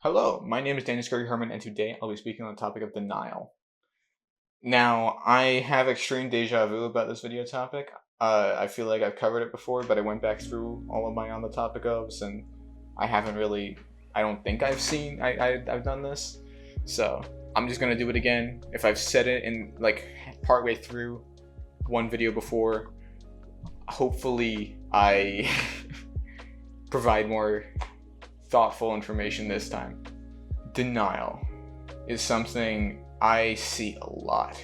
Hello, my name is Scuria-Herman, and today I'll be speaking on the topic of denial. Now, I have extreme deja vu about this video topic. I feel like I've covered it before, but I went back through all of my on the topic ofs, and I haven't really. I don't think I've seen. I've done this, so I'm just gonna do it again. If I've said it in like partway through one video before, hopefully I provide more thoughtful information this time. Denial is something I see a lot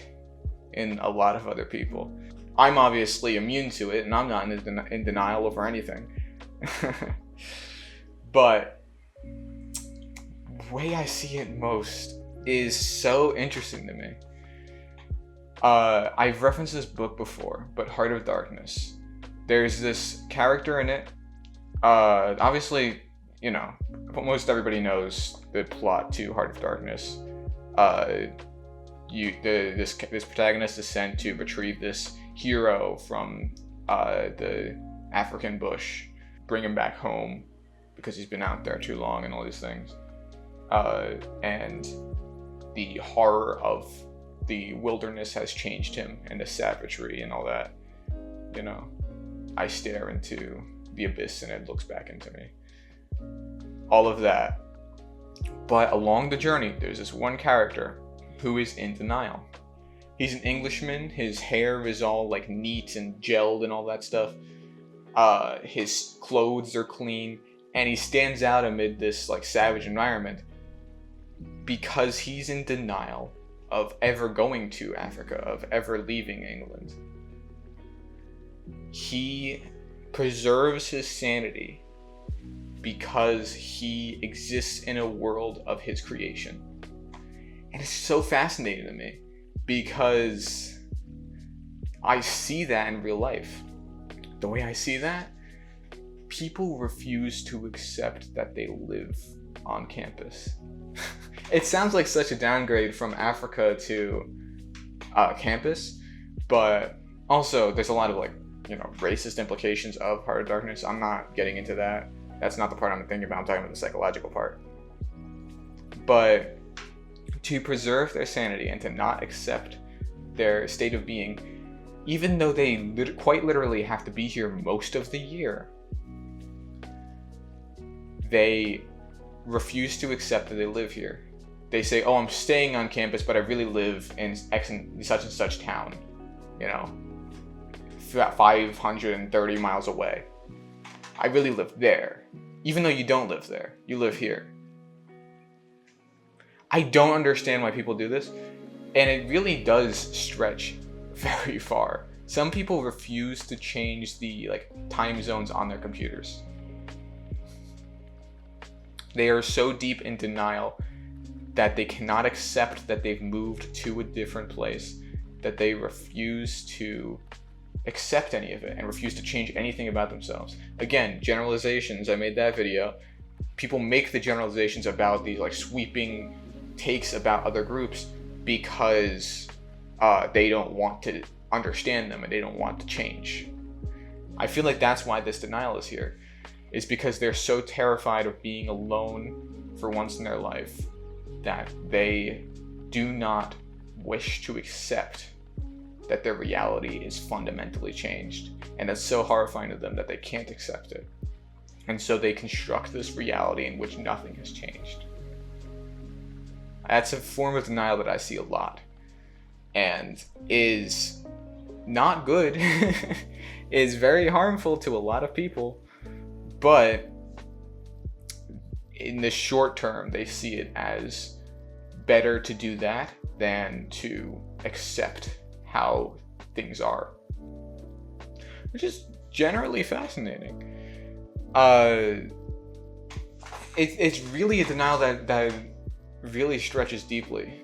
in a lot of other people. I'm obviously immune to it, and I'm not in denial over anything. But the way I see it most is so interesting to me. I've referenced this book before, but Heart of Darkness. There's this character in it. Obviously, you know, most everybody knows the plot to Heart of Darkness. This protagonist is sent to retrieve this hero from the African bush, bring him back home because he's been out there too long and all these things. And the horror of the wilderness has changed him, and the savagery and all that. You know, I stare into the abyss and it looks back into me. All of that. But along the journey, there's this one character who is in denial. He's an Englishman. His hair is all like neat and gelled and all that stuff. His clothes are clean, and he stands out amid this like savage environment because he's in denial of ever going to Africa, of ever leaving England. He preserves his sanity because he exists in a world of his creation. And it's so fascinating to me because I see that in real life. The way I see that, people refuse to accept that they live on campus. It sounds like such a downgrade from Africa to campus, but also there's a lot of racist implications of Heart of Darkness. I'm not getting into that. That's not the part I'm thinking about. I'm talking about the psychological part. But to preserve their sanity and to not accept their state of being, even though they quite literally have to be here most of the year, they refuse to accept that they live here. They say, oh, I'm staying on campus, but I really live in such and such town, 530 miles away. I really live there. Even though you don't live there, you live here. I don't understand why people do this, and it really does stretch very far. Some people refuse to change the time zones on their computers. They are so deep in denial that they cannot accept that they've moved to a different place, that they refuse to accept any of it and refuse to change anything about themselves. Again, generalizations. I made that video. People make the generalizations about these sweeping takes about other groups because they don't want to understand them and they don't want to change. I feel like that's why this denial is here. Is because they're so terrified of being alone for once in their life that they do not wish to accept that their reality is fundamentally changed. And that's so horrifying to them that they can't accept it. And so they construct this reality in which nothing has changed. That's a form of denial that I see a lot and is not good, is very harmful to a lot of people. But in the short term, they see it as better to do that than to accept how things are, which is generally fascinating. It's really a denial that really stretches deeply,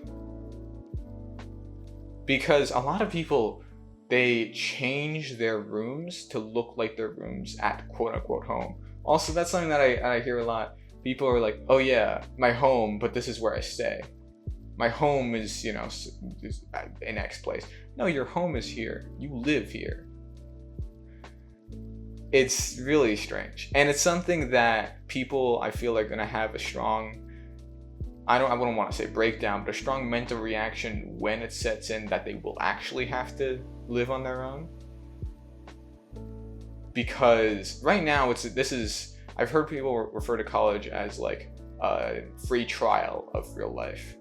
because a lot of people, they change their rooms to look like their rooms at quote-unquote home. Also, that's something that I hear a lot. People are like, oh yeah, my home, but this is where I stay. My home is, is in X place. No, your home is here. You live here. It's really strange. And it's something that people, I feel, are going to have a strong I wouldn't want to say breakdown, but a strong mental reaction when it sets in that they will actually have to live on their own. Because right now I've heard people refer to college as like a free trial of real life.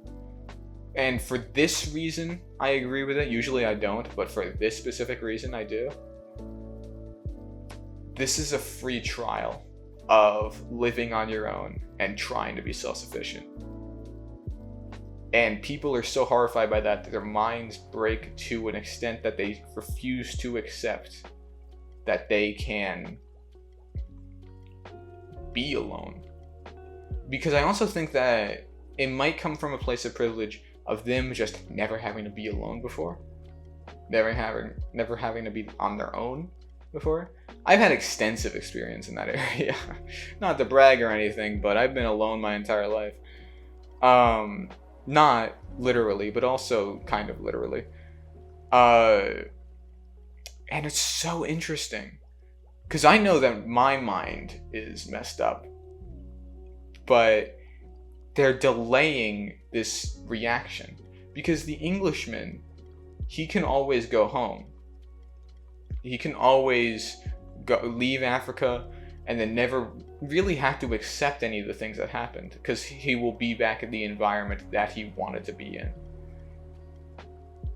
And for this reason, I agree with it. Usually I don't, but for this specific reason, I do. This is a free trial of living on your own and trying to be self-sufficient. And people are so horrified by that their minds break to an extent that they refuse to accept that they can be alone. Because I also think that it might come from a place of privilege of them just never having to be alone before. Never having to be on their own before. I've had extensive experience in that area. Not to brag or anything, but I've been alone my entire life. Not literally, but also kind of literally. And it's so interesting. Because I know that my mind is messed up. But they're delaying this reaction. Because the Englishman, he can always go home. He can always leave Africa and then never really have to accept any of the things that happened. Because he will be back in the environment that he wanted to be in.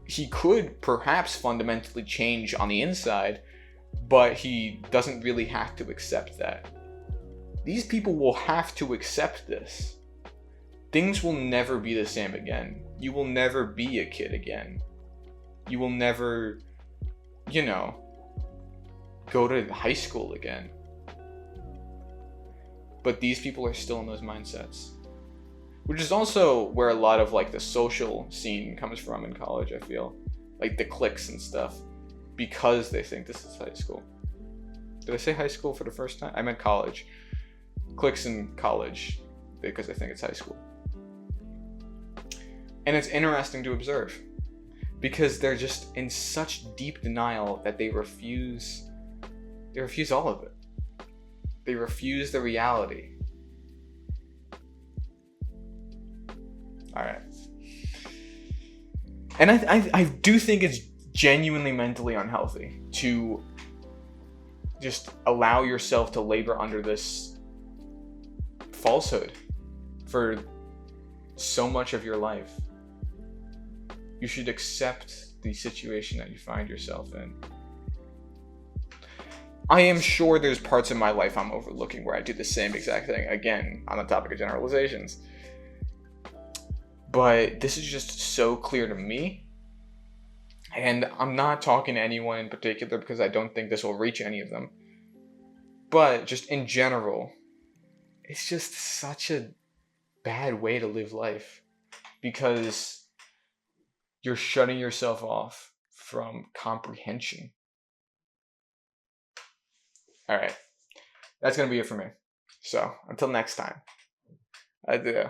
He could perhaps fundamentally change on the inside, but he doesn't really have to accept that. These people will have to accept this. Things will never be the same again. You will never be a kid again. You will never, go to high school again. But these people are still in those mindsets. Which is also where a lot of like the social scene comes from in college, I feel. Like the cliques and stuff. Because they think this is high school. Did I say high school for the first time? I meant college. Cliques in college because I think it's high school. And it's interesting to observe. Because they're just in such deep denial that they refuse all of it. They refuse the reality. Alright. And I do think it's genuinely mentally unhealthy to just allow yourself to labor under this falsehood for so much of your life. You should accept the situation that you find yourself in. I am sure there's parts of my life I'm overlooking where I do the same exact thing, again, on the topic of generalizations. But this is just so clear to me. And I'm not talking to anyone in particular because I don't think this will reach any of them. But just in general, it's just such a bad way to live life. Because you're shutting yourself off from comprehension. Alright, that's going to be it for me. So, until next time, adieu.